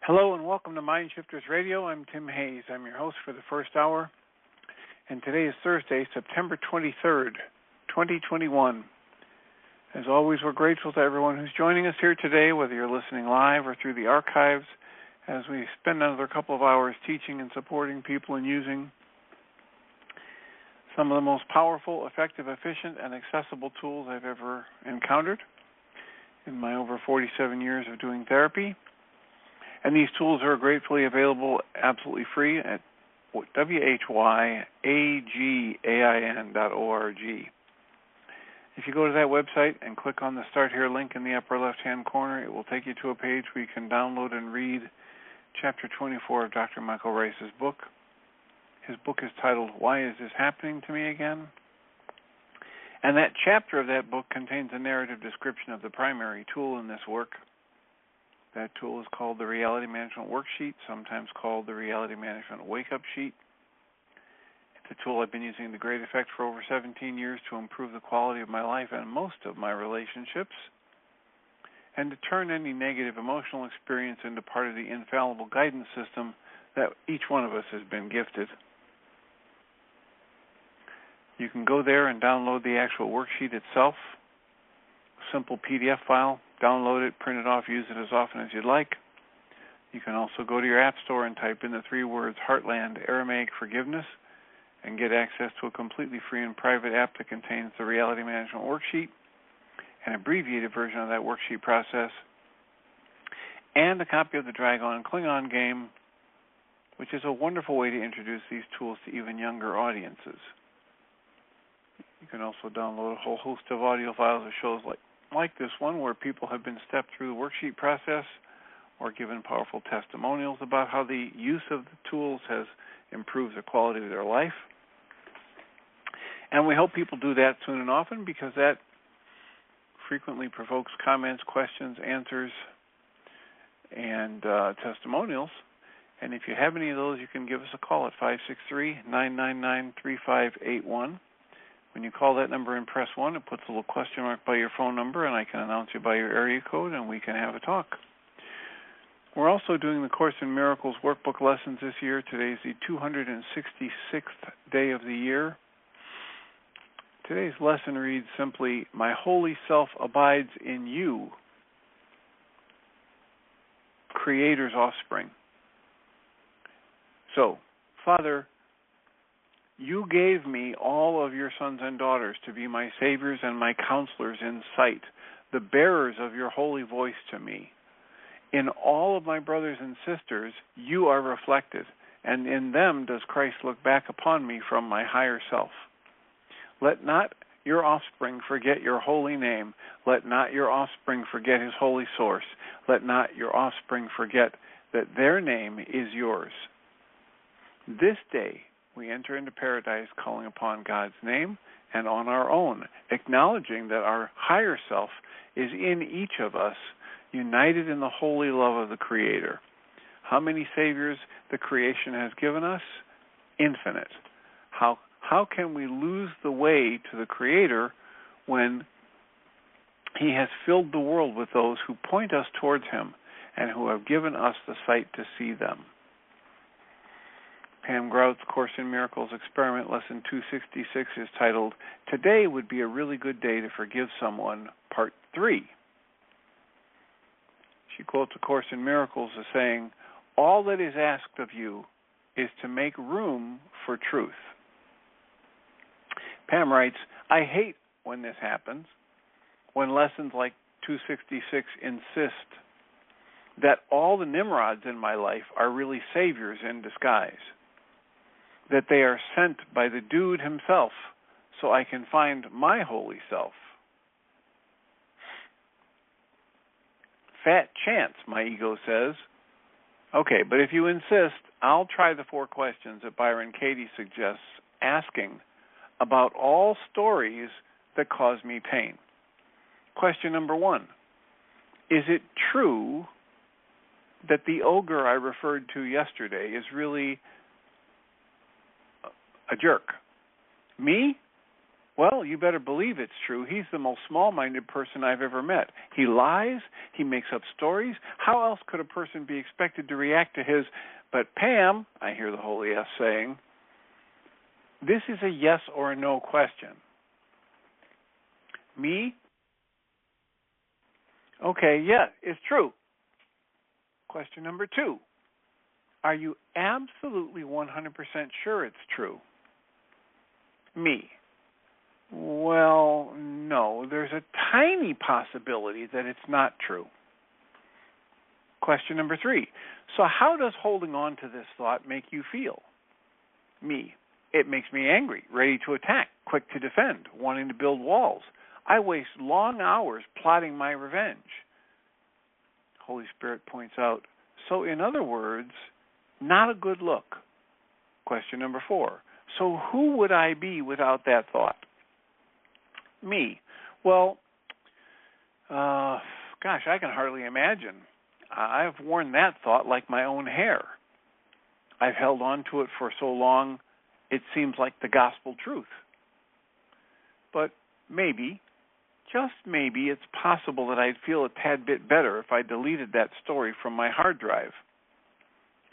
Hello and welcome to Mind Shifters Radio. I'm Tim Hayes. I'm your host for the first hour. And today is Thursday, September 23rd, 2021. As always, we're grateful to everyone who's joining us here today, whether you're listening live or through the archives, as we spend another couple of hours teaching and supporting people in using some of the most powerful, effective, efficient, and accessible tools I've ever encountered in my over 47 years of doing therapy. And these tools are gratefully available absolutely free at whyagain.org. If you go to that website and click on the Start Here link in the upper left-hand corner, it will take you to a page where you can download and read Chapter 24 of Dr. Michael Ryce's book. His book is titled, Why Is This Happening to Me Again? And that chapter of that book contains a narrative description of the primary tool in this work. That tool is called the Reality Management Worksheet, sometimes called the Reality Management Wake-Up Sheet. It's a tool I've been using to great effect for over 17 years to improve the quality of my life and most of my relationships, and to turn any negative emotional experience into part of the infallible guidance system that each one of us has been gifted. You can go there and download the actual worksheet itself, a simple PDF file, download it, print it off, use it as often as you'd like. You can also go to your app store and type in the three words Heartland Aramaic Forgiveness and get access to a completely free and private app that contains the Reality Management Worksheet, an abbreviated version of that worksheet process, and a copy of the Dragon and Klingon game, which is a wonderful way to introduce these tools to even younger audiences. You can also download a whole host of audio files of shows like this one, where people have been stepped through the worksheet process or given powerful testimonials about how the use of the tools has improved the quality of their life. And we hope people do that soon and often, because that frequently provokes comments, questions, answers, and testimonials. And if you have any of those, you can give us a call at 563-999-3581. When you call that number and press 1, it puts a little question mark by your phone number, and I can announce you by your area code, and we can have a talk. We're also doing the Course in Miracles workbook lessons this year. Today's the 266th day of the year. Today's lesson reads simply, My holy self abides in you, Creator's offspring. So, Father, you gave me all of your sons and daughters to be my saviors and my counselors in sight, the bearers of your holy voice to me. In all of my brothers and sisters, you are reflected, and in them does Christ look back upon me from my higher self. Let not your offspring forget your holy name. Let not your offspring forget his holy source. Let not your offspring forget that their name is yours. This day, we enter into paradise calling upon God's name and on our own, acknowledging that our higher self is in each of us, united in the holy love of the Creator. How many saviors the creation has given us? Infinite. How can we lose the way to the Creator when he has filled the world with those who point us towards him and who have given us the sight to see them? Pam Grout's Course in Miracles Experiment Lesson 266 is titled, Today Would Be a Really Good Day to Forgive Someone, Part 3. She quotes A Course in Miracles as saying, All that is asked of you is to make room for truth. Pam writes, I hate when this happens, when lessons like 266 insist that all the Nimrods in my life are really saviors in disguise, that they are sent by the dude himself so I can find my holy self. Fat chance, my ego says. Okay, but if you insist, I'll try the 4 questions that Byron Katie suggests asking about all stories that cause me pain. Question number 1, is it true that the ogre I referred to yesterday is really a jerk? Me Well, you better believe it's true. He's the most small-minded person I've ever met. He lies. He makes up stories. How else could a person be expected to react to his, but Pam, I hear the Holy S saying, this is a yes or a no question. Me? Okay, yeah, it's true. Question number 2. Are you absolutely 100% sure it's true? Me. Well, no, there's a tiny possibility that it's not true. Question number 3. So how does holding on to this thought make you feel? Me. It makes me angry, ready to attack, quick to defend, wanting to build walls. I waste long hours plotting my revenge. Holy Spirit points out, so in other words, not a good look. Question number 4. So who would I be without that thought? Me. Well, I can hardly imagine. I've worn that thought like my own hair. I've held on to it for so long, it seems like the gospel truth. But maybe, just maybe, it's possible that I'd feel a tad bit better if I deleted that story from my hard drive.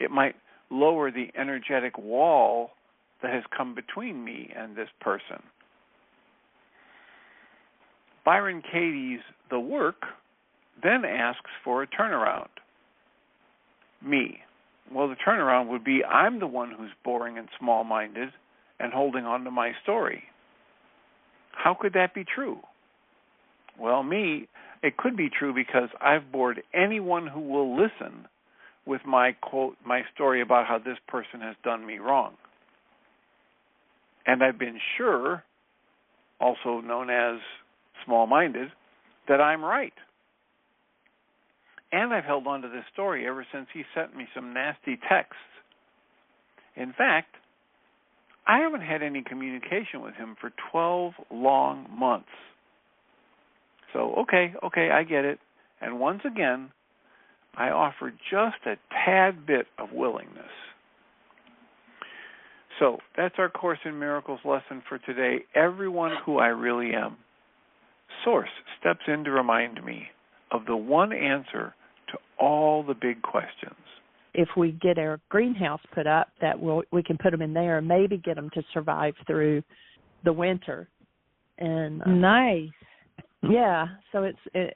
It might lower the energetic wall that has come between me and this person. Byron Katie's The Work then asks for a turnaround. Me. Well, the turnaround would be I'm the one who's boring and small-minded and holding on to my story. How could that be true? Well, me, it could be true because I've bored anyone who will listen with my quote, my story about how this person has done me wrong. And I've been sure, also known as small-minded, that I'm right. And I've held on to this story ever since he sent me some nasty texts. In fact, I haven't had any communication with him for 12 long months. So, okay, I get it. And once again, I offer just a tad bit of willingness. So that's our Course in Miracles lesson for today. Everyone who I really am. Source steps in to remind me of the one answer to all the big questions. If we get our greenhouse put up, we can put them in there and maybe get them to survive through the winter. And nice. Yeah, so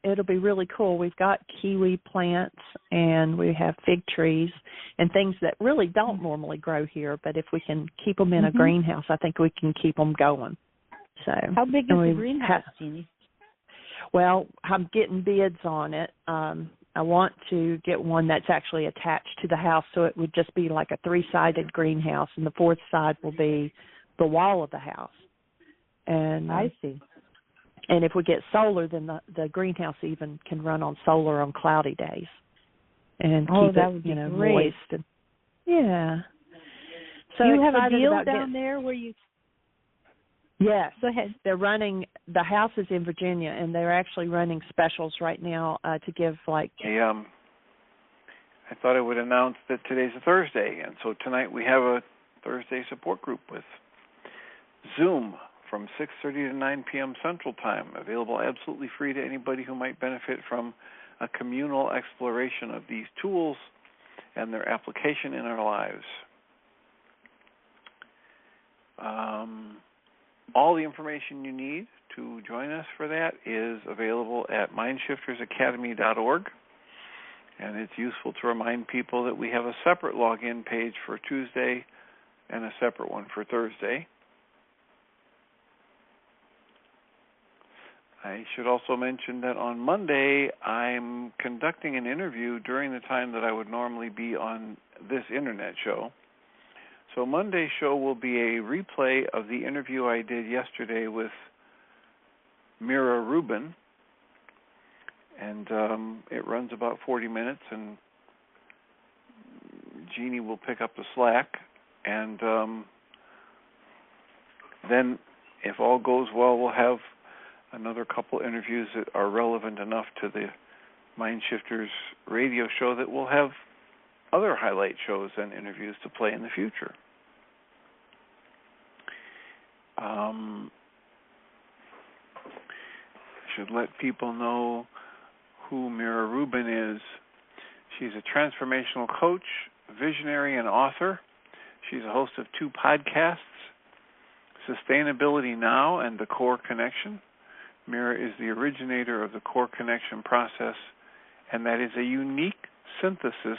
it'll be really cool. We've got kiwi plants and we have fig trees and things that really don't normally grow here. But if we can keep them in a greenhouse, I think we can keep them going. So how big is the greenhouse, Jeannie? Well, I'm getting bids on it. I want to get one that's actually attached to the house, so it would just be like a 3-sided greenhouse, and the 4th side will be the wall of the house. And I see. And if we get solar, then the greenhouse even can run on solar on cloudy days, and keep that would be great. Moist. And, yeah. So do you have a deal down there where you? Yes. Go ahead. They're running, the house is in Virginia, and they're actually running specials right now to give like... I thought I would announce that today's a Thursday, and so tonight we have a Thursday support group with Zoom from 6:30 to 9 p.m. Central Time, available absolutely free to anybody who might benefit from a communal exploration of these tools and their application in our lives. All the information you need to join us for that is available at mindshiftersacademy.org, and it's useful to remind people that we have a separate login page for Tuesday and a separate one for Thursday. I should also mention that on Monday, I'm conducting an interview during the time that I would normally be on this internet show. So Monday's show will be a replay of the interview I did yesterday with Mira Rubin, and it runs about 40 minutes, and Jeannie will pick up the slack, and then if all goes well, we'll have another couple interviews that are relevant enough to the Mind Shifters radio show that we'll have other highlight shows and interviews to play in the future. should let people know who Mira Rubin is. She's a transformational coach, visionary, and author. She's a host of 2 podcasts, Sustainability Now and The Core Connection. Mira is the originator of the Core Connection process, and that is a unique synthesis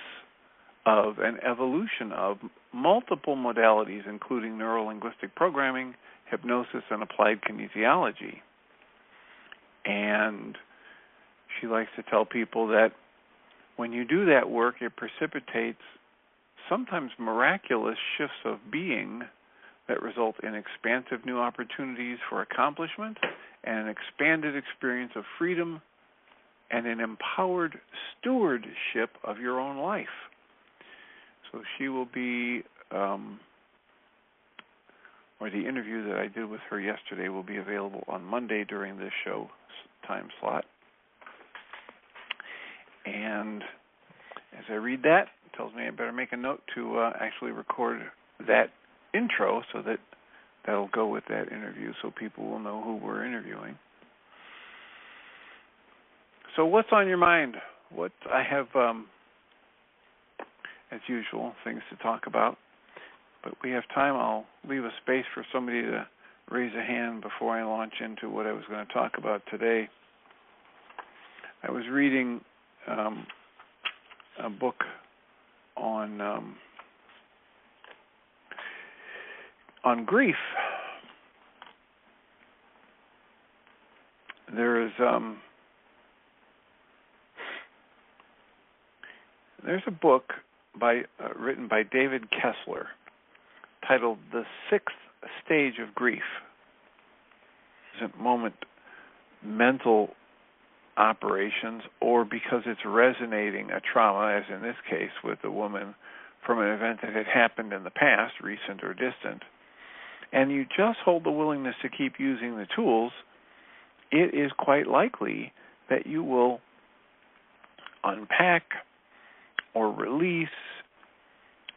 of an evolution of multiple modalities, including neuro-linguistic programming, hypnosis, and applied kinesiology. And she likes to tell people that when you do that work, it precipitates sometimes miraculous shifts of being that result in expansive new opportunities for accomplishment and an expanded experience of freedom and an empowered stewardship of your own life. So she will be, or the interview that I did with her yesterday will be available on Monday during this show time slot. And as I read that, it tells me I better make a note to actually record that intro so that that'll go with that interview so people will know who we're interviewing. So what's on your mind? What I have, as usual, things to talk about. But we have time. I'll leave a space for somebody to raise a hand before I launch into what I was going to talk about today. I was reading a book on grief. There's a book written by David Kessler titled "The Sixth Stage of Grief." Present moment mental operations, or because it's resonating a trauma, as in this case with a woman from an event that had happened in the past, recent or distant, and you just hold the willingness to keep using the tools, it is quite likely that you will unpack or release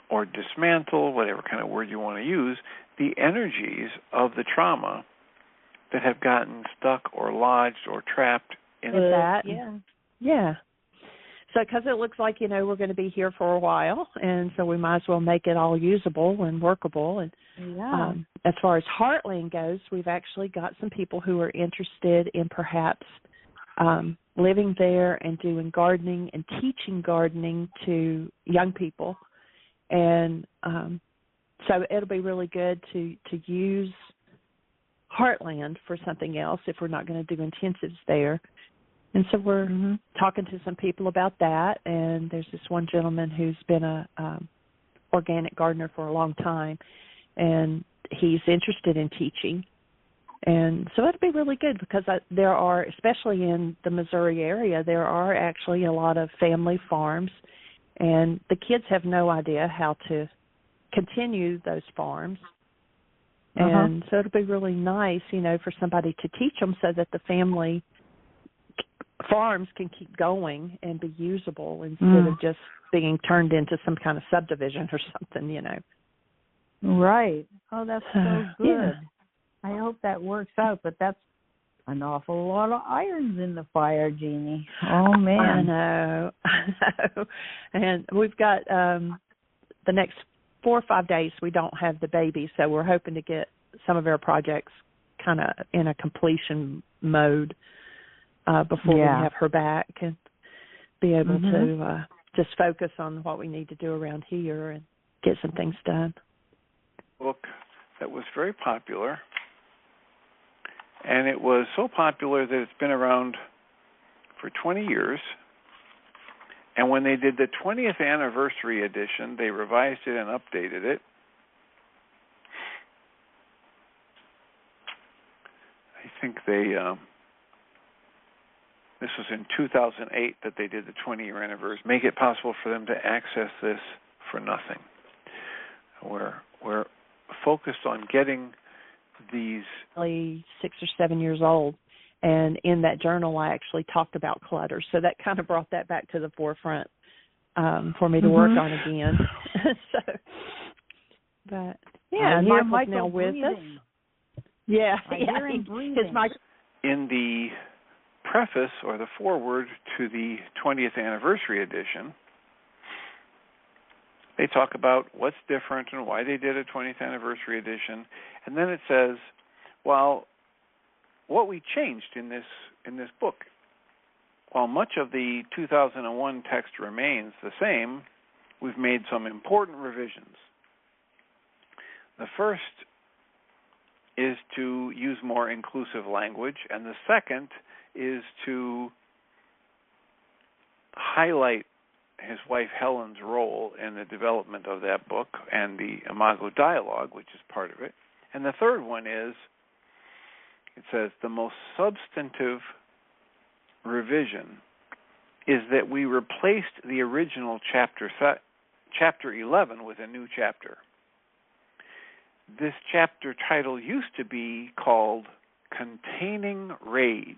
or dismantle, whatever kind of word you want to use, the energies of the trauma that have gotten stuck or lodged or trapped in that. Yeah. So because it looks like, we're going to be here for a while, and so we might as well make it all usable and workable. And as far as Heartland goes, we've actually got some people who are interested in perhaps living there and doing gardening and teaching gardening to young people. And so it'll be really good to use Heartland for something else if we're not going to do intensives there. And so we're talking to some people about that, and there's this one gentleman who's been a organic gardener for a long time, and he's interested in teaching. And so it'd be really good because there are, especially in the Missouri area, there are actually a lot of family farms, and the kids have no idea how to continue those farms. And so it'd be really nice, for somebody to teach them so that the family farms can keep going and be usable instead of just being turned into some kind of subdivision or something, Right. Oh, that's so good. Yeah. I hope that works out, but that's an awful lot of irons in the fire, Jeannie. Oh, man. I know. And we've got the next 4 or 5 days we don't have the baby, so we're hoping to get some of our projects kind of in a completion mode before we have her back and be able to just focus on what we need to do around here and get some things done. Book that was very popular, and it was so popular that it's been around for 20 years. And when they did the 20th anniversary edition, they revised it and updated it. I think this was in 2008 that they did the 20-year anniversary. Make it possible for them to access this for nothing. We're focused on getting these. 6 or 7 years old, and in that journal I actually talked about clutter, so that kind of brought that back to the forefront for me to work on again. But Michael's now with us. Yeah, his mic. In the preface or the foreword to the 20th anniversary edition, they talk about what's different and why they did a 20th anniversary edition. And then it says, well, what we changed in this book, while much of the 2001 text remains the same, we've made some important revisions. The first is to use more inclusive language, and the second is to highlight his wife Helen's role in the development of that book and the Imago dialogue, which is part of it. And the third one is, it says, the most substantive revision is that we replaced the original chapter 11 with a new chapter. This chapter title used to be called Containing Rage,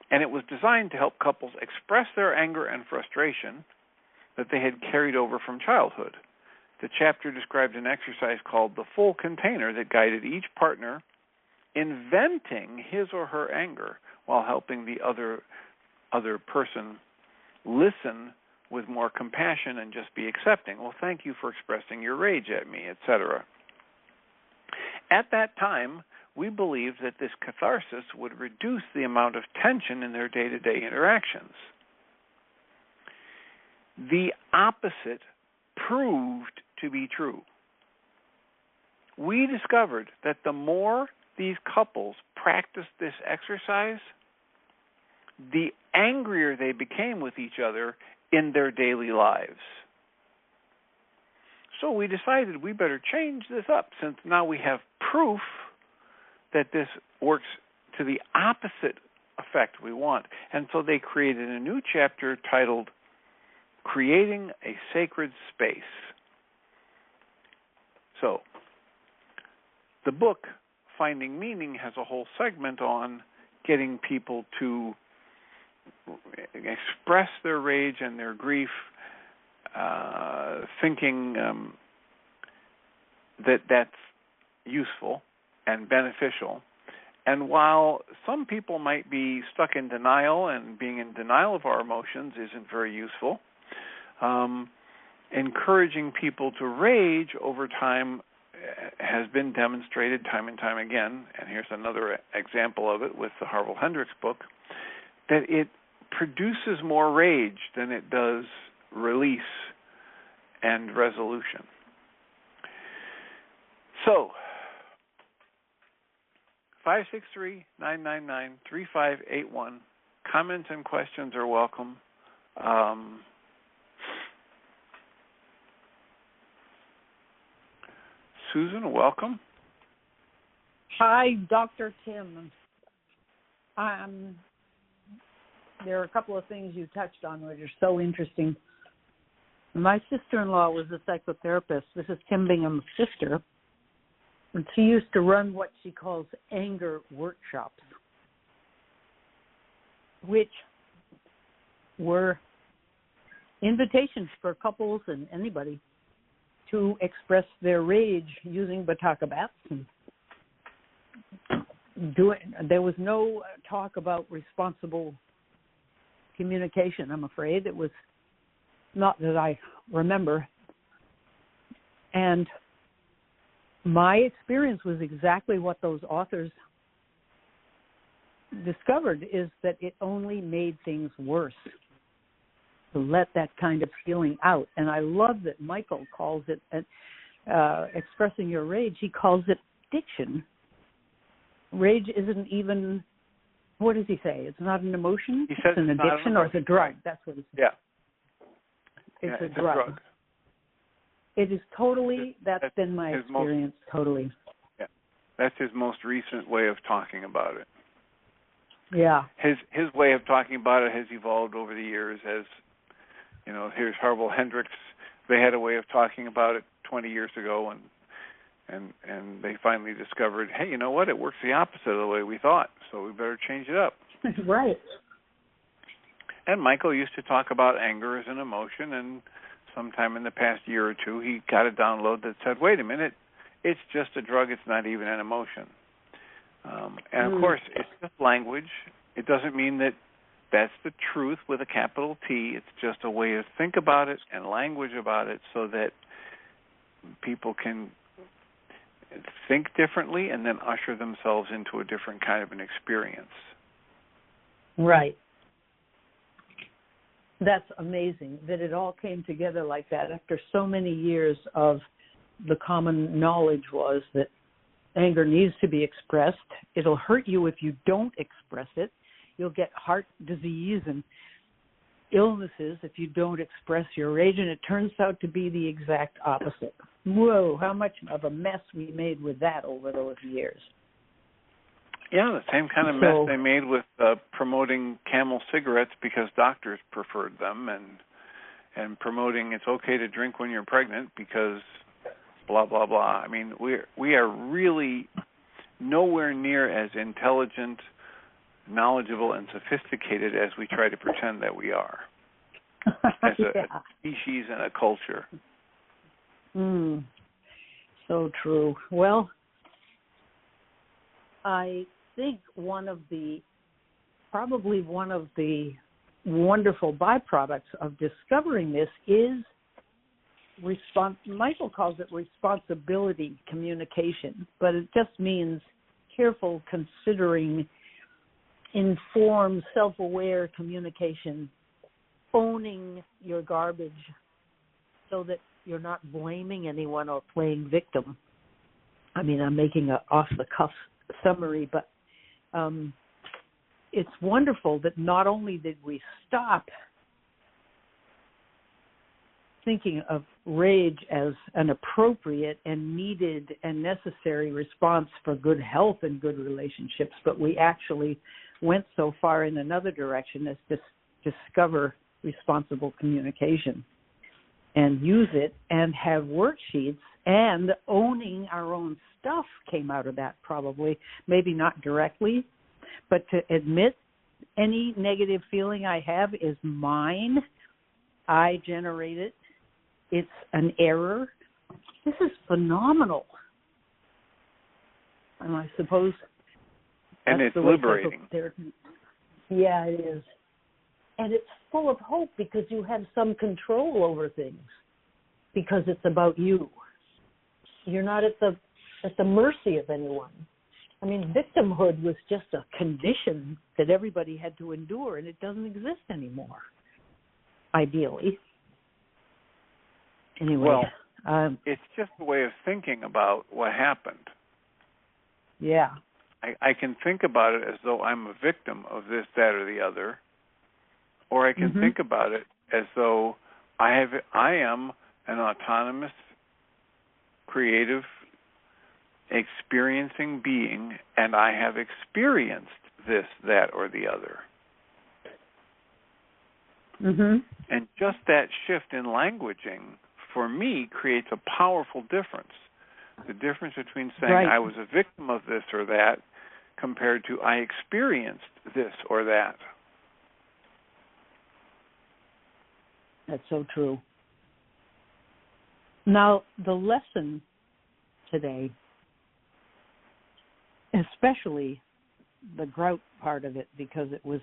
and it was designed to help couples express their anger and frustration that they had carried over from childhood. The chapter described an exercise called the full container that guided each partner in venting his or her anger while helping the other person listen with more compassion and just be accepting. Well, thank you for expressing your rage at me, etc. At that time, we believed that this catharsis would reduce the amount of tension in their day-to-day interactions. The opposite proved to be true. We discovered that the more these couples practiced this exercise, the angrier they became with each other in their daily lives. So we decided we better change this up, since now we have proof that this works to the opposite effect we want. And so they created a new chapter titled Creating a Sacred Space. So the book, Finding Meaning, has a whole segment on getting people to express their rage and their grief, thinking that that's useful and beneficial. And while some people might be stuck in denial, and being in denial of our emotions isn't very useful, encouraging people to rage over time has been demonstrated time and time again. And here's another example of it with the Harville Hendricks book, that it produces more rage than it does release and resolution. So, 563-999-3581. Comments and questions are welcome. Susan, welcome. Hi, Dr. Tim. There are a couple of things you touched on which are so interesting. My sister-in-law was a psychotherapist. This is Tim Bingham's sister. And she used to run what she calls anger workshops, which were invitations for couples and anybody to express their rage using Bataka bats. There was no talk about responsible communication, I'm afraid. It was not that I remember. And my experience was exactly what those authors discovered, is that it only made things worse to let that kind of feeling out. And I love that Michael calls it expressing your rage. He calls it addiction. Rage isn't even, what does he say? It's not an emotion? He says it's an addiction, or it's a drug. That's what he says. Yeah. It's a drug. It is totally, that's been my experience, totally. Yeah. That's his most recent way of talking about it. Yeah. His way of talking about it has evolved over the years. As you know, here's Harville Hendricks. They had a way of talking about it 20 years ago, and they finally discovered, hey, you know what? It works the opposite of the way we thought, so we better change it up. Right. And Michael used to talk about anger as an emotion, and sometime in the past year or two, he got a download that said, wait a minute, it's just a drug, it's not even an emotion. And of course, it's just language, it doesn't mean that that's the truth with a capital T. It's just a way to think about it and language about it so that people can think differently and then usher themselves into a different kind of an experience. Right. That's amazing that it all came together like that after so many years of the common knowledge was that anger needs to be expressed. It'll hurt you if you don't express it. You'll get heart disease and illnesses if you don't express your rage, and it turns out to be the exact opposite. Whoa, how much of a mess we made with that over those years. Yeah, the same kind of mess they made with promoting Camel cigarettes because doctors preferred them, and promoting it's okay to drink when you're pregnant because blah, blah, blah. I mean, we are really nowhere near as intelligent, knowledgeable, and sophisticated as we try to pretend that we are as a species and a culture. So true. Well, I think probably one of the wonderful byproducts of discovering this is Michael calls it responsibility communication, but it just means careful considering, informed, self-aware communication, owning your garbage so that you're not blaming anyone or playing victim. I mean, I'm making an off-the-cuff summary, but it's wonderful that not only did we stop thinking of rage as an appropriate and needed and necessary response for good health and good relationships, but we actually went so far in another direction as to discover responsible communication and use it and have worksheets, and owning our own stuff came out of that probably, maybe not directly, but to admit any negative feeling I have is mine. I generate it. It's an error. This is phenomenal. And I suppose and it's liberating. Yeah, it is. And it's full of hope because you have some control over things because it's about you. You're not at the mercy of anyone. I mean, victimhood was just a condition that everybody had to endure, and it doesn't exist anymore, ideally. Anyway, well, it's just a way of thinking about what happened. Yeah. I can think about it as though I'm a victim of this, that, or the other, or I can think about it as though I am an autonomous, creative, experiencing being, and I have experienced this, that, or the other. And just that shift in languaging, for me, creates a powerful difference. The difference between saying I was a victim of this or that compared to I experienced this or that. That's so true. Now, the lesson today, especially the Grout part of it, because it was,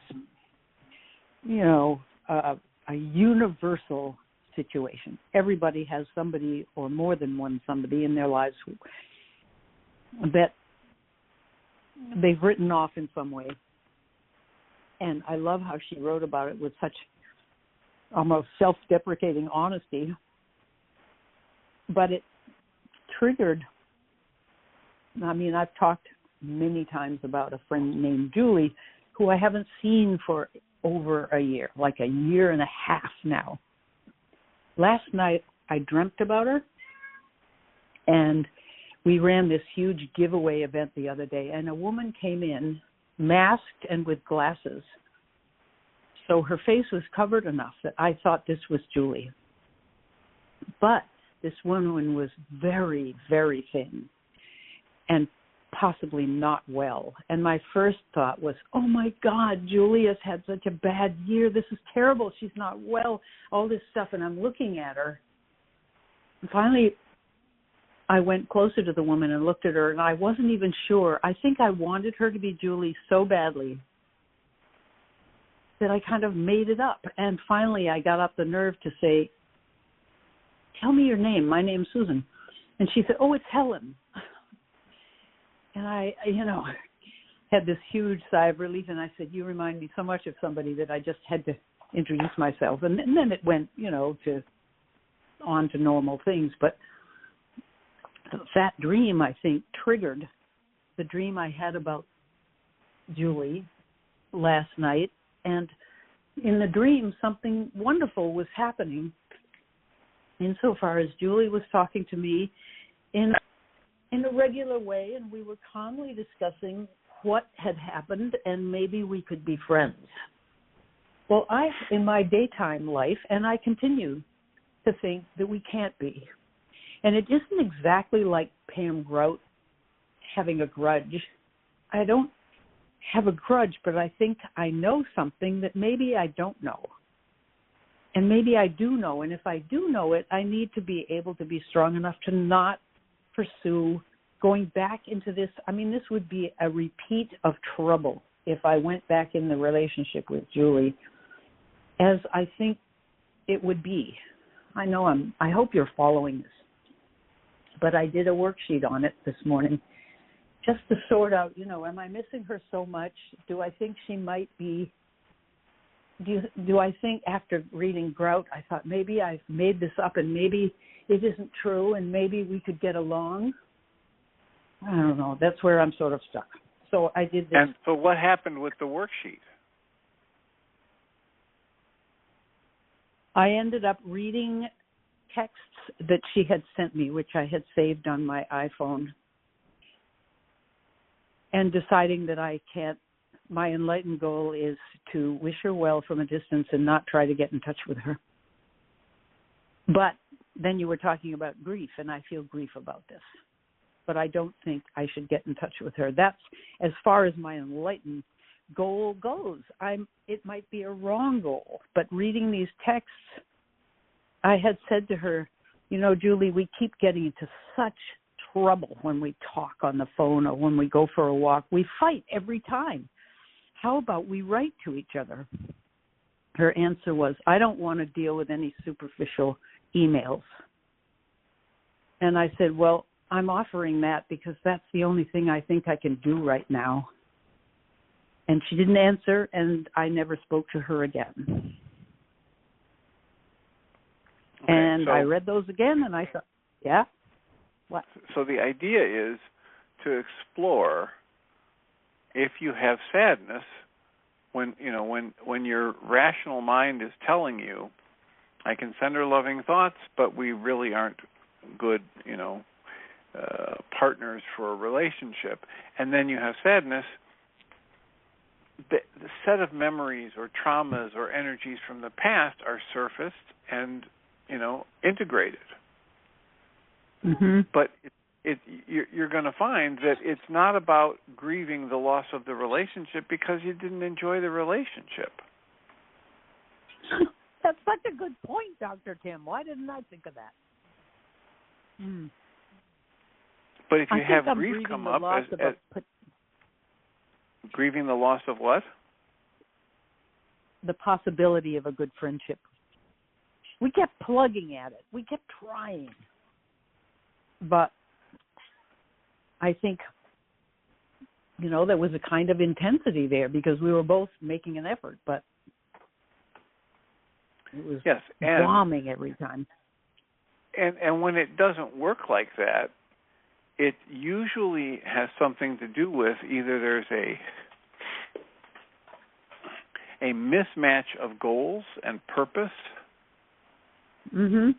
a universal situation. Everybody has somebody or more than one somebody in their lives that they've written off in some way. And I love how she wrote about it with such almost self-deprecating honesty. But it triggered, I mean, I've talked many times about a friend named Julie who I haven't seen for over a year, like a year and a half now. Last night, I dreamt about her, and we ran this huge giveaway event the other day, and a woman came in masked and with glasses. So her face was covered enough that I thought this was Julie. But this woman was very, very thin and possibly not well. And my first thought was, oh, my God, Julia's had such a bad year. This is terrible. She's not well, all this stuff. And I'm looking at her. And finally, I went closer to the woman and looked at her, and I wasn't even sure. I think I wanted her to be Julie so badly that I kind of made it up. And finally I got up the nerve to say, tell me your name. My name's Susan. And she said, oh, it's Helen. And I, had this huge sigh of relief. And I said, you remind me so much of somebody that I just had to introduce myself. And then it went, on to normal things. But that dream, I think, triggered the dream I had about Julie last night. And in the dream, something wonderful was happening insofar as Julie was talking to me in a regular way, and we were calmly discussing what had happened and maybe we could be friends. Well, in my daytime life, and I continue to think that we can't be. And it isn't exactly like Pam Grout having a grudge. I don't have a grudge, but I think I know something that maybe I don't know. And maybe I do know. And if I do know it, I need to be able to be strong enough to not pursue going back into this. I mean, this would be a repeat of trouble if I went back in the relationship with Julie, as I think it would be. I hope you're following this. But I did a worksheet on it this morning just to sort out, am I missing her so much? Do I think she might be, do I think after reading Grout, I thought maybe I've made this up and maybe it isn't true and maybe we could get along? I don't know. That's where I'm sort of stuck. So I did this. And so what happened with the worksheet? I ended up reading texts that she had sent me, which I had saved on my iPhone, and deciding that my enlightened goal is to wish her well from a distance and not try to get in touch with her. But then you were talking about grief, and I feel grief about this. But I don't think I should get in touch with her. That's as far as my enlightened goal goes. It might be a wrong goal, but reading these texts, I had said to her, Julie, we keep getting into such trouble when we talk on the phone or when we go for a walk. We fight every time. How about we write to each other? Her answer was, I don't want to deal with any superficial emails. And I said, well, I'm offering that because that's the only thing I think I can do right now. And she didn't answer, and I never spoke to her again. Okay, and so I read those again, and I thought, yeah, what? So the idea is to explore if you have sadness when your rational mind is telling you, I can send her loving thoughts, but we really aren't good, partners for a relationship. And then you have sadness. The set of memories or traumas or energies from the past are surfaced and, integrated. Mm-hmm. But you're going to find that it's not about grieving the loss of the relationship because you didn't enjoy the relationship. That's such a good point, Dr. Tim. Why didn't I think of that? Mm. But if you have grief come up, grieving the loss of what? The possibility of a good friendship. We kept plugging at it. We kept trying. But I think, there was a kind of intensity there because we were both making an effort, but it was bombing every time. And when it doesn't work like that, it usually has something to do with either there's a mismatch of goals and purpose, mm-hmm.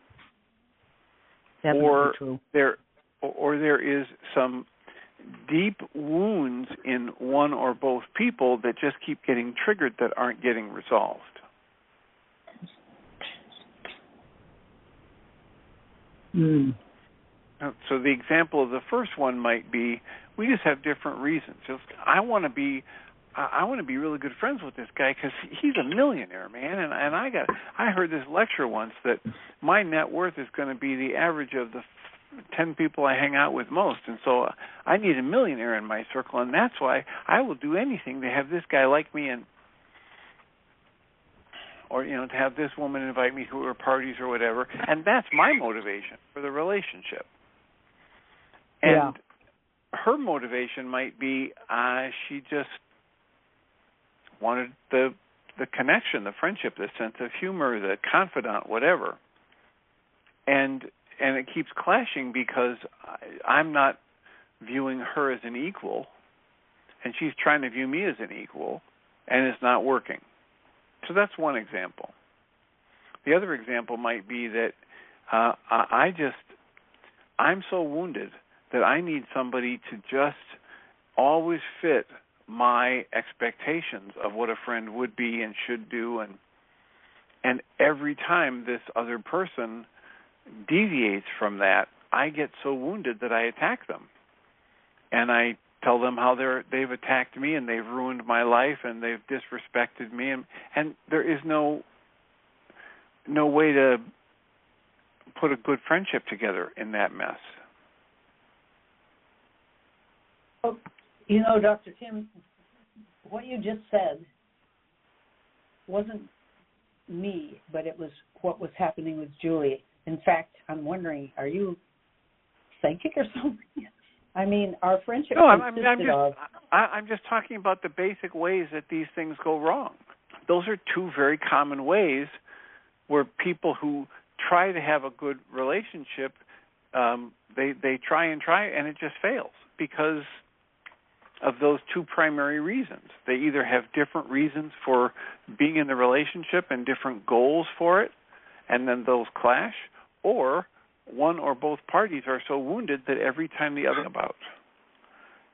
or true. there is some deep wounds in one or both people that just keep getting triggered that aren't getting resolved. Mm. So the example of the first one might be we just have different reasons. I want to be really good friends with this guy because he's a millionaire, man. And I heard this lecture once that my net worth is going to be the average of the 10 people I hang out with most. And so I need a millionaire in my circle, and that's why I will do anything to have this guy like me. And or to have this woman invite me to her parties or whatever, and that's my motivation for the relationship. And her motivation might be she just wanted the connection, the friendship, the sense of humor, the confidant, whatever. And it keeps clashing because I'm not viewing her as an equal, and she's trying to view me as an equal, and it's not working. So that's one example. The other example might be that I'm so wounded that I need somebody to just always fit my expectations of what a friend would be and should do, and every time this other person deviates from that, I get so wounded that I attack them. And I tell them how they've attacked me and they've ruined my life and they've disrespected me, and there is no way to put a good friendship together in that mess. Oh, Dr. Tim, what you just said wasn't me, but it was what was happening with Julie. In fact, I'm wondering, are you psychic or something? I mean, our friendship I'm just talking about the basic ways that these things go wrong. Those are two very common ways where people who try to have a good relationship, they try, and it just fails because of those two primary reasons. They either have different reasons for being in the relationship and different goals for it, and then those clash, or one or both parties are so wounded that every time the other about.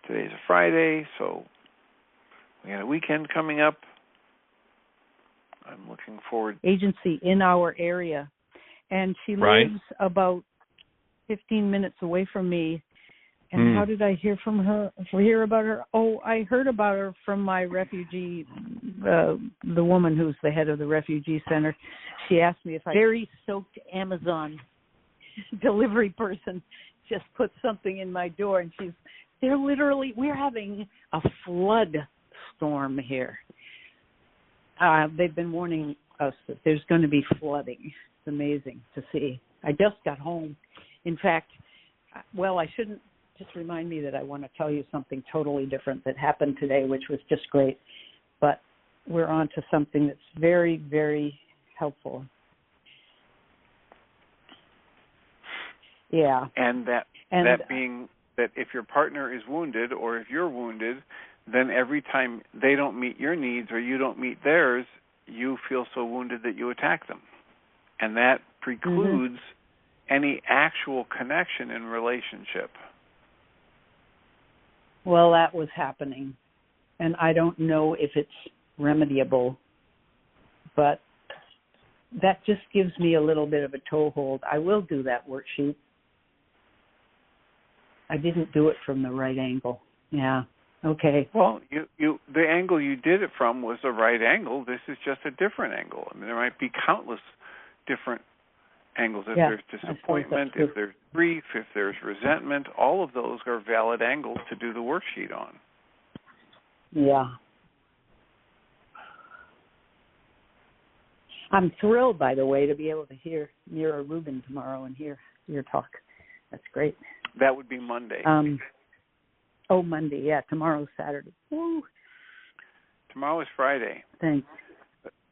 Today's a Friday, so we got a weekend coming up. I'm looking forward. Agency in our area, and she lives about 15 minutes away from me. And how did I hear about her? Oh, I heard about her from my refugee, the woman who's the head of the refugee center. She asked me if very soaked Amazon delivery person just put something in my door, and we're having a flood storm here. They've been warning us that there's going to be flooding. It's amazing to see. I just got home. In fact, I shouldn't just remind me that I want to tell you something totally different that happened today, which was just great. But we're on to something that's very, very helpful. Yeah. And that being that if your partner is wounded or if you're wounded, then every time they don't meet your needs or you don't meet theirs, you feel so wounded that you attack them. And that precludes any actual connection in relationship. Well, that was happening, and I don't know if it's remediable, but that just gives me a little bit of a toehold. I will do that worksheet. I didn't do it from the right angle. Yeah. Okay. Well, the angle you did it from was the right angle. This is just a different angle. I mean, there might be countless different angles. If there's disappointment, if there's grief, if there's resentment, all of those are valid angles to do the worksheet on. Yeah. I'm thrilled, by the way, to be able to hear Mira Rubin tomorrow and hear your talk. That's great. That would be Monday. Monday. Yeah, tomorrow's Saturday. Woo. Tomorrow is Friday. Thanks.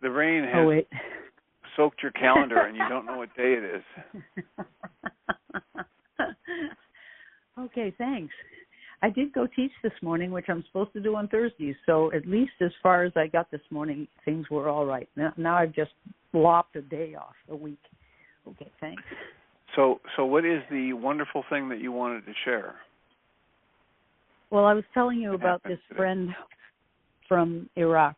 The rain has soaked your calendar and you don't know what day it is. Okay, thanks. I did go teach this morning, which I'm supposed to do on Thursdays, so at least as far as I got this morning, things were all right. Now I've just lopped a day off, a week. Okay, thanks. So what is the wonderful thing that you wanted to share? Well, I was telling you about this friend from Iraq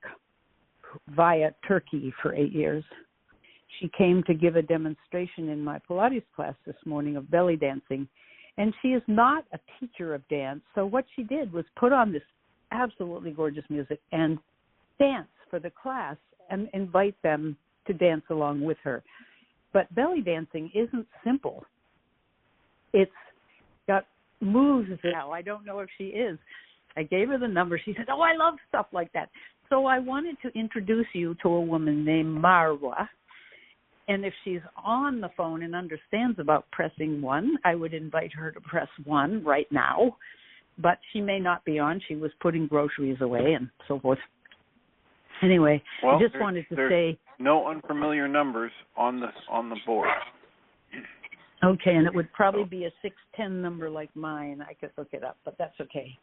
via Turkey for 8 years. She came to give a demonstration in my Pilates class this morning of belly dancing, and she is not a teacher of dance, so what she did was put on this absolutely gorgeous music and dance for the class and invite them to dance along with her. But belly dancing isn't simple. It's got moves now. I don't know if she is. I gave her the number. She said, I love stuff like that. So I wanted to introduce you to a woman named Marwa. And if she's on the phone and understands about pressing 1, I would invite her to press 1 right now. But she may not be on. She was putting groceries away and so forth. Anyway, well, I just wanted to say... no unfamiliar numbers on the board. Okay, and it would probably be a 610 number like mine. I could look it up, but that's okay.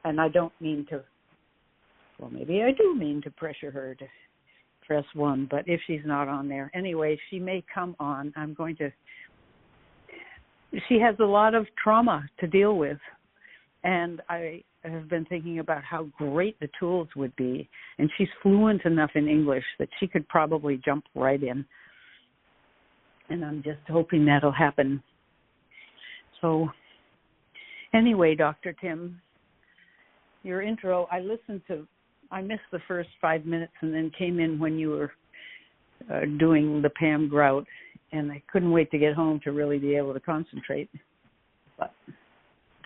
And I don't mean to... Well, maybe I do mean to pressure her to press 1, but if she's not on there. Anyway, she may come on. I'm going to... She has a lot of trauma to deal with, and I have been thinking about how great the tools would be, and she's fluent enough in English that she could probably jump right in, and I'm just hoping that'll happen. So anyway, Dr. Tim, your intro, I missed the first 5 minutes and then came in when you were doing the Pam Grout, and I couldn't wait to get home to really be able to concentrate. But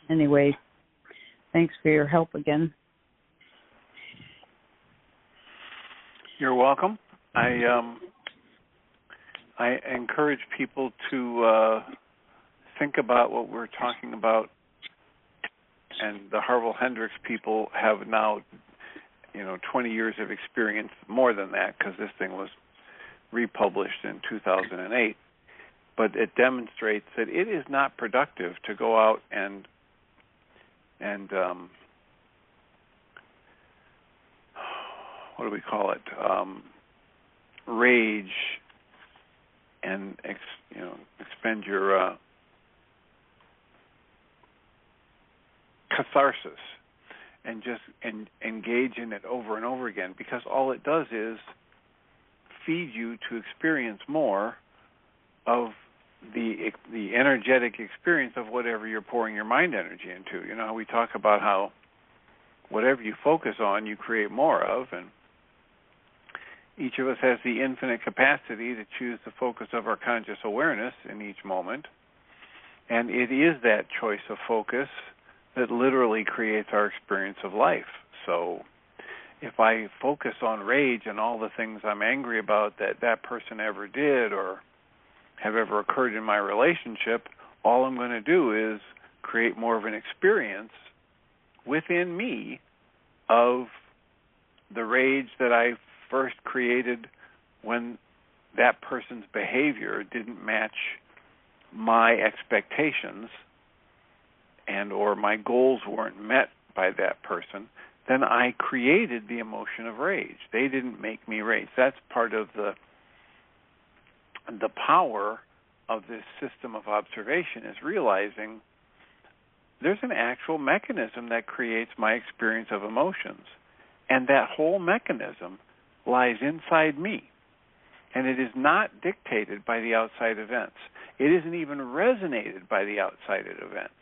anyway, thanks for your help again. You're welcome. I encourage people to think about what we're talking about, and the Harville Hendricks people have now 20 years of experience, more than that, because this thing was republished in 2008. But it demonstrates that it is not productive to go out and what do we call it? Rage and expend your catharsis and just engage in it over and over again, because all it does is feed you to experience more of the energetic experience of whatever you're pouring your mind energy into. You know how we talk about how whatever you focus on, you create more of, and each of us has the infinite capacity to choose the focus of our conscious awareness in each moment, and it is that choice of focus that literally creates our experience of life. So if I focus on rage and all the things I'm angry about that person ever did or have ever occurred in my relationship, all I'm going to do is create more of an experience within me of the rage that I first created when that person's behavior didn't match my expectations and or my goals weren't met by that person. Then I created the emotion of rage. They didn't make me rage. That's part of the power of this system of observation, is realizing there's an actual mechanism that creates my experience of emotions. And that whole mechanism lies inside me. And it is not dictated by the outside events. It isn't even resonated by the outside events.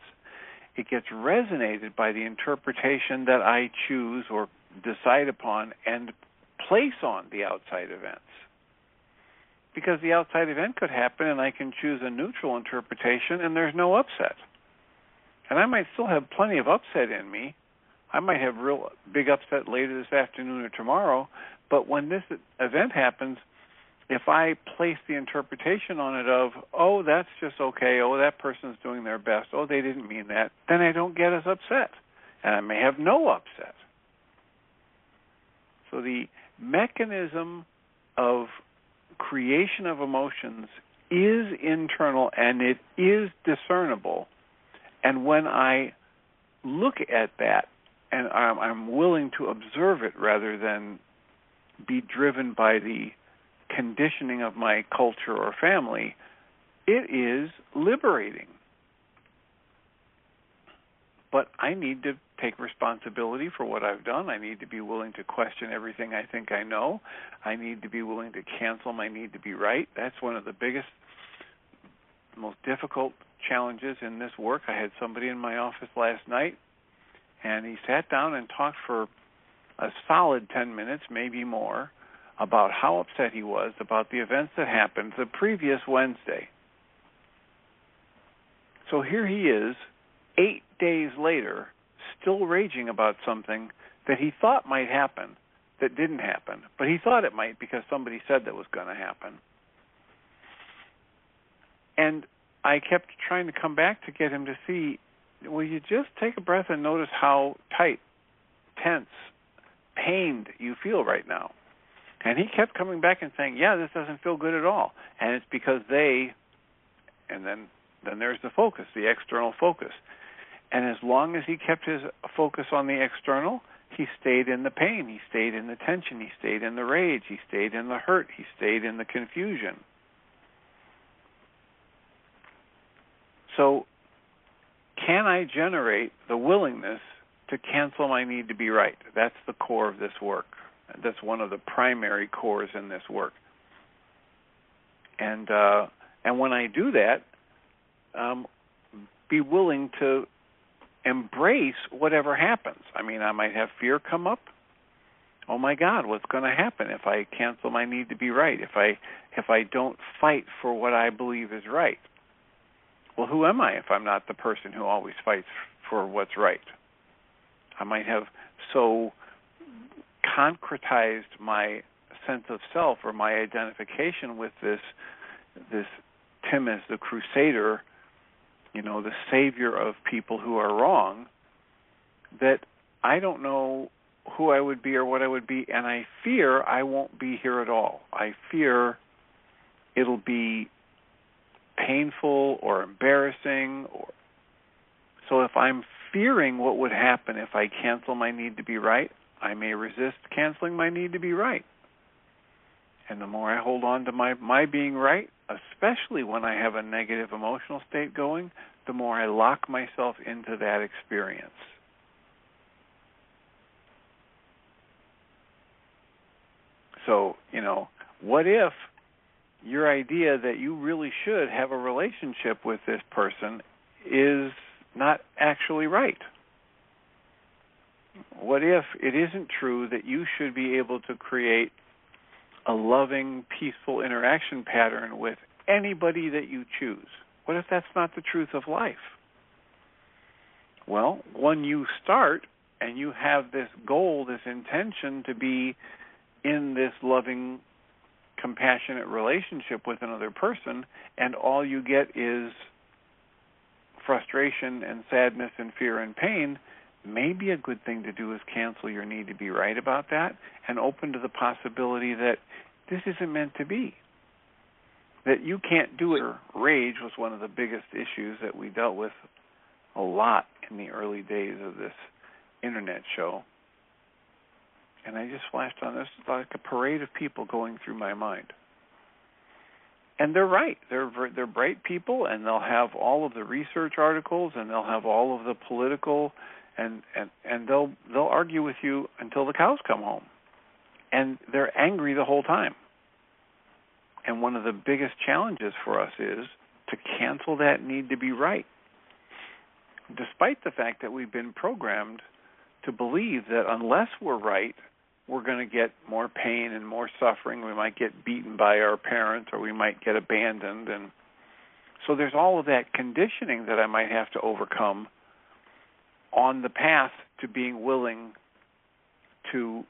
It gets resonated by the interpretation that I choose or decide upon and place on the outside events. Because the outside event could happen and I can choose a neutral interpretation and there's no upset. And I might still have plenty of upset in me. I might have real big upset later this afternoon or tomorrow, but when this event happens, if I place the interpretation on it of, oh, that's just okay, oh, that person's doing their best, oh, they didn't mean that, then I don't get as upset. And I may have no upset. So the mechanism of creation of emotions is internal and it is discernible. And when I look at that and I'm willing to observe it rather than be driven by the conditioning of my culture or family, it is liberating. But I need to take responsibility for what I've done. I need to be willing to question everything I think I know. I need to be willing to cancel my need to be right. That's one of the biggest, most difficult challenges in this work. I had somebody in my office last night, and he sat down and talked for a solid 10 minutes, maybe more, about how upset he was about the events that happened the previous Wednesday. So here he is, 8 days later, still raging about something that he thought might happen that didn't happen, but he thought it might because somebody said that was going to happen. And I kept trying to come back to get him to see, will you just take a breath and notice how tight, tense, pained you feel right now? And he kept coming back and saying, yeah, this doesn't feel good at all. And it's because and then there's the focus, the external focus. And as long as he kept his focus on the external, he stayed in the pain, he stayed in the tension, he stayed in the rage, he stayed in the hurt, he stayed in the confusion. So, can I generate the willingness to cancel my need to be right? That's the core of this work. That's one of the primary cores in this work. And when I do that, be willing to embrace whatever happens. I mean, I might have fear come up. Oh my God, what's going to happen if I cancel my need to be right? If I don't fight for what I believe is right? Well, who am I if I'm not the person who always fights for what's right? I might have so concretized my sense of self or my identification with this Tim as the crusader, the savior of people who are wrong, that I don't know who I would be or what I would be, and I fear I won't be here at all. I fear it'll be painful or embarrassing. So if I'm fearing what would happen if I cancel my need to be right, I may resist canceling my need to be right. And the more I hold on to my being right, especially when I have a negative emotional state going, the more I lock myself into that experience. So, what if your idea that you really should have a relationship with this person is not actually right? What if it isn't true that you should be able to create a loving, peaceful interaction pattern with anybody that you choose? What if that's not the truth of life? Well, when you start and you have this goal, this intention to be in this loving, compassionate relationship with another person, and all you get is frustration and sadness and fear and pain, maybe a good thing to do is cancel your need to be right about that and open to the possibility that this isn't meant to be, that you can't do it. Rage was one of the biggest issues that we dealt with a lot in the early days of this internet show. And I just flashed on this like a parade of people going through my mind. And they're right. They're bright people, and they'll have all of the research articles, and they'll have all of the political, and they'll argue with you until the cows come home. And they're angry the whole time. And one of the biggest challenges for us is to cancel that need to be right, despite the fact that we've been programmed to believe that unless we're right, we're going to get more pain and more suffering. We might get beaten by our parents, or we might get abandoned. And so there's all of that conditioning that I might have to overcome on the path to being willing to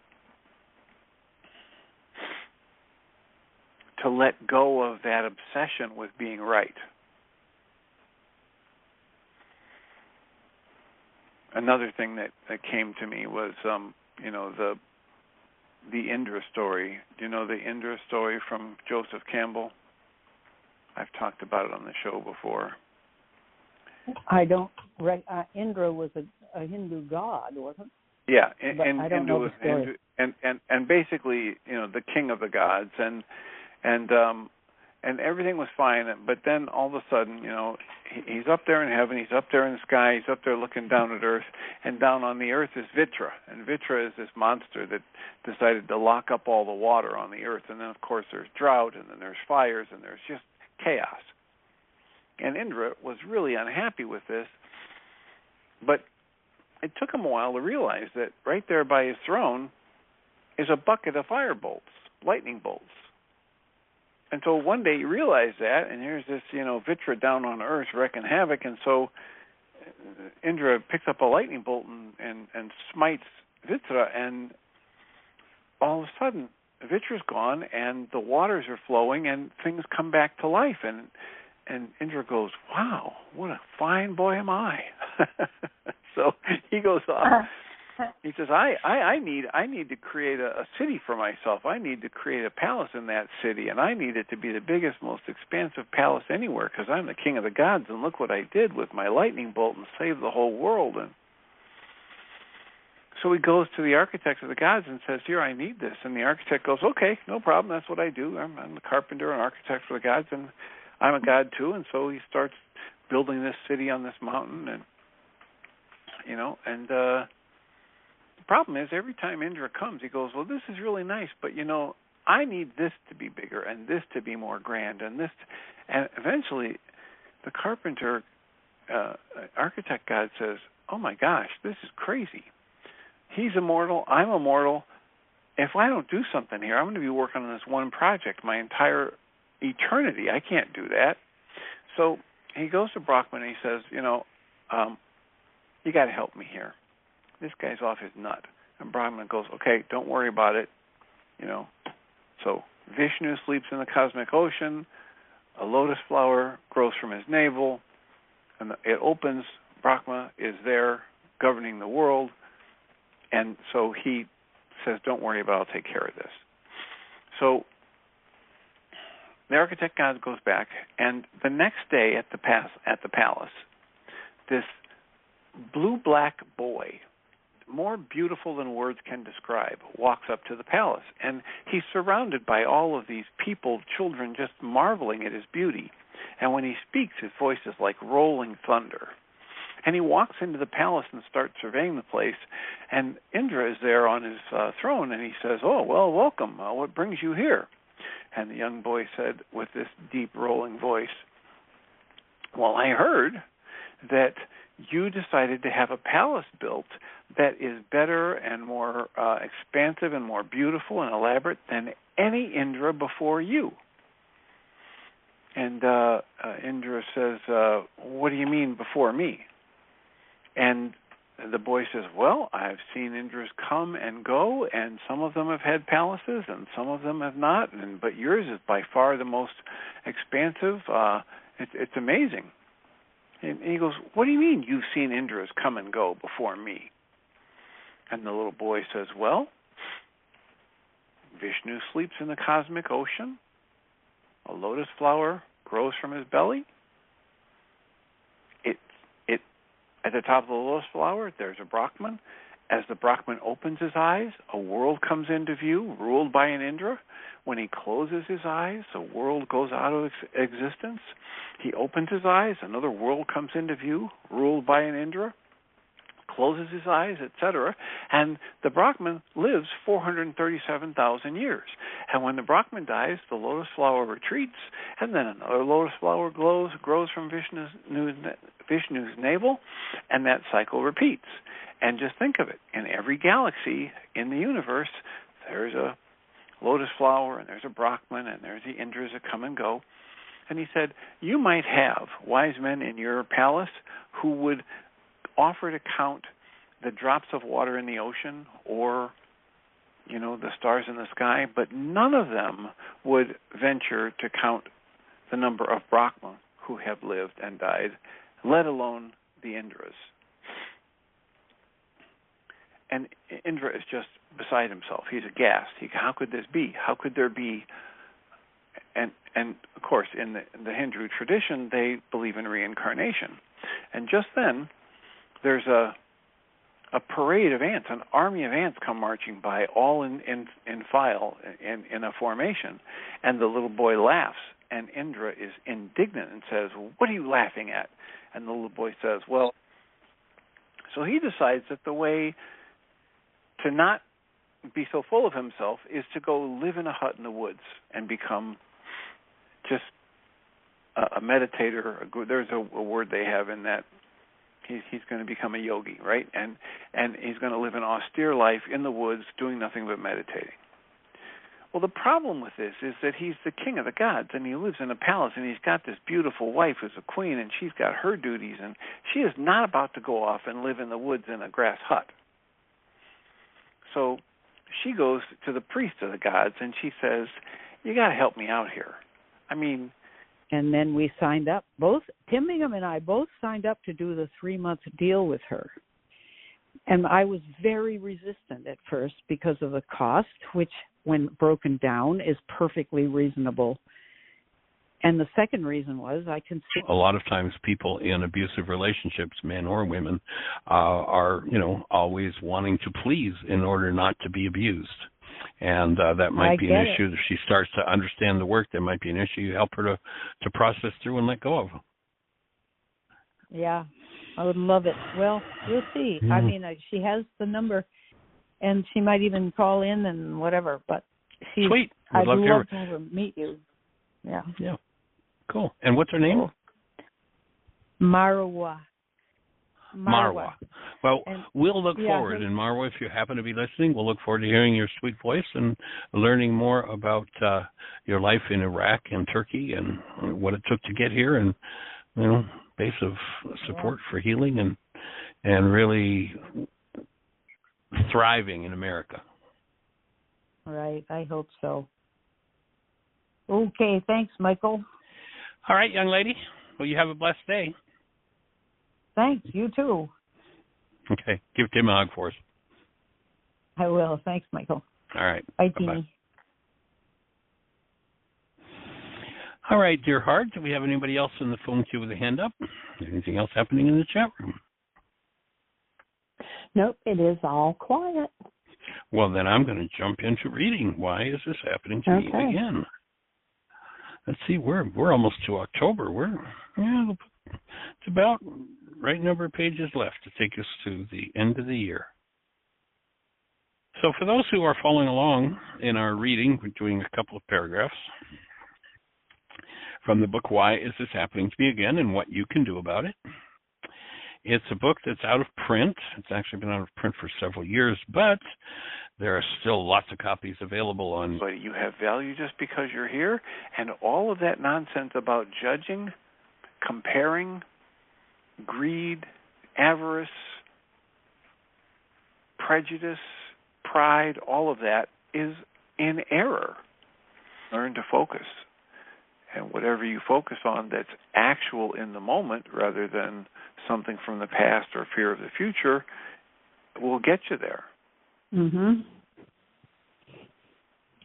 let go of that obsession with being right. Another thing that came to me was, the Indra story. Do you know the Indra story from Joseph Campbell? I've talked about it on the show before. I don't. Indra was a Hindu god, wasn't it? Yeah, I don't know the story. And basically, the king of the gods, and everything was fine. But then all of a sudden, he's up there in heaven, he's up there in the sky, he's up there looking down at earth, and down on the earth is Vitra. And Vitra is this monster that decided to lock up all the water on the earth. And then, of course, there's drought, and then there's fires, and there's just chaos. And Indra was really unhappy with this, but it took him a while to realize that right there by his throne is a bucket of fire bolts, lightning bolts. And so one day he realized that, and here's this, Vitra down on earth wrecking havoc, and so Indra picks up a lightning bolt and smites Vitra, and all of a sudden, Vitra's gone, and the waters are flowing, and things come back to life. And Indra goes, wow, what a fine boy am I. So he goes off. He says, I need to create a city for myself. I need to create a palace in that city, and I need it to be the biggest, most expansive palace anywhere, because I'm the king of the gods, and look what I did with my lightning bolt and saved the whole world. And so he goes to the architect of the gods and says, here, I need this. And the architect goes, okay, no problem, that's what I do. I'm the carpenter and architect for the gods, and I'm a god too. And so he starts building this city on this mountain, and the problem is every time Indra comes, he goes, well, this is really nice, but I need this to be bigger and this to be more grand and this. And eventually the carpenter architect god says, oh my gosh, this is crazy. He's immortal, I'm immortal. If I don't do something here, I'm going to be working on this one project my entire eternity. I can't do that. So he goes to Brahman and he says, you got to help me here. This guy's off his nut. And Brahman goes, okay, don't worry about it. So Vishnu sleeps in the cosmic ocean. A lotus flower grows from his navel, and it opens. Brahma is there governing the world. And so he says, don't worry about it, I'll take care of this. So the architect god goes back, and the next day at the palace, this blue-black boy, more beautiful than words can describe, walks up to the palace. And he's surrounded by all of these people, children, just marveling at his beauty. And when he speaks, his voice is like rolling thunder. And he walks into the palace and starts surveying the place. And Indra is there on his throne, and he says, oh, well, welcome. What brings you here? And the young boy said with this deep rolling voice, well, I heard that you decided to have a palace built that is better and more expansive and more beautiful and elaborate than any Indra before you. And Indra says, what do you mean before me? And the boy says, well, I've seen Indras come and go, and some of them have had palaces and some of them have not, but yours is by far the most expansive. It's amazing. And he goes, what do you mean you've seen Indras come and go before me? And the little boy says, well, Vishnu sleeps in the cosmic ocean. A lotus flower grows from his belly. At the top of the lotus flower, there's a Brahman. As the Brahman opens his eyes, a world comes into view, ruled by an Indra. When he closes his eyes, a world goes out of existence. He opens his eyes, another world comes into view, ruled by an Indra. Closes his eyes, etc. And the Brahman lives 437,000 years. And when the Brahman dies, the lotus flower retreats, and then another lotus flower grows from Vishnu's navel, and that cycle repeats. And just think of it. In every galaxy in the universe, there's a lotus flower, and there's a Brahman, and there's the Indras that come and go. And he said, you might have wise men in your palace who would offer to count the drops of water in the ocean or, the stars in the sky, but none of them would venture to count the number of Brahma who have lived and died, let alone the Indras. And Indra is just beside himself. He's aghast. How could this be? How could there be? And of course, in the Hindu tradition, they believe in reincarnation. And just then, there's a parade of ants, an army of ants come marching by, all in file, in a formation. And the little boy laughs, and Indra is indignant and says, what are you laughing at? And the little boy says, well, so he decides that the way to not be so full of himself is to go live in a hut in the woods and become just a meditator. There's a word they have in that. He's going to become a yogi, right? And he's going to live an austere life in the woods doing nothing but meditating. Well, the problem with this is that he's the king of the gods, and he lives in a palace, and he's got this beautiful wife who's a queen, and she's got her duties, and she is not about to go off and live in the woods in a grass hut. So she goes to the priest of the gods and she says, you got to help me out here. I mean. And then we signed up. Both Tim Bingham and I both signed up to do the 3-month deal with her. And I was very resistant at first because of the cost, which, when broken down, is perfectly reasonable. And the second reason was I can see a lot of times people in abusive relationships, men or women, are, always wanting to please in order not to be abused. And that might be an issue. If she starts to understand the work, there might be an issue. You help her to process through and let go of. Yeah, I would love it. Well, we'll see. I mean, she has the number, and she might even call in and whatever. But sweet. I'd love to have her meet you. Yeah. Yeah. Cool. And what's her name? Marwa. Well, we'll look forward. And Marwa, if you happen to be listening, we'll look forward to hearing your sweet voice and learning more about your life in Iraq and Turkey and what it took to get here, and base of support for healing and really thriving in America. Right. I hope so. Okay. Thanks, Michael. All right, young lady. Well, you have a blessed day. Thanks. You too. Okay. Give Tim a hug for us. I will. Thanks, Michael. All right. Bye, Bye-bye. Jeannie. All right, dear heart. Do we have anybody else in the phone queue with a hand up? Anything else happening in the chat room? Nope, it is all quiet. Well, then I'm going to jump into reading. Why is this happening to me again? Let's see. We're almost to October. It's about right number of pages left to take us to the end of the year. So for those who are following along in our reading, we're doing a couple of paragraphs from the book, Why Is This Happening to Me Again, and What You Can Do About It. It's a book that's out of print. It's actually been out of print for several years, but there are still lots of copies available on... But you have value just because you're here, and all of that nonsense about judging, comparing, greed, avarice, prejudice, pride, all of that is in error. Learn to focus. And whatever you focus on that's actual in the moment rather than something from the past or fear of the future will get you there. Mhm.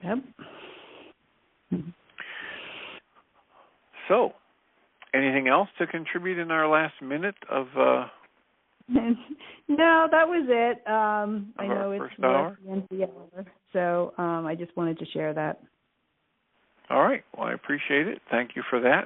Yep. So, anything else to contribute in our last minute of No, that was it. I know it's first hour. the end of the hour, so I just wanted to share that. All right. Well, I appreciate it. Thank you for that.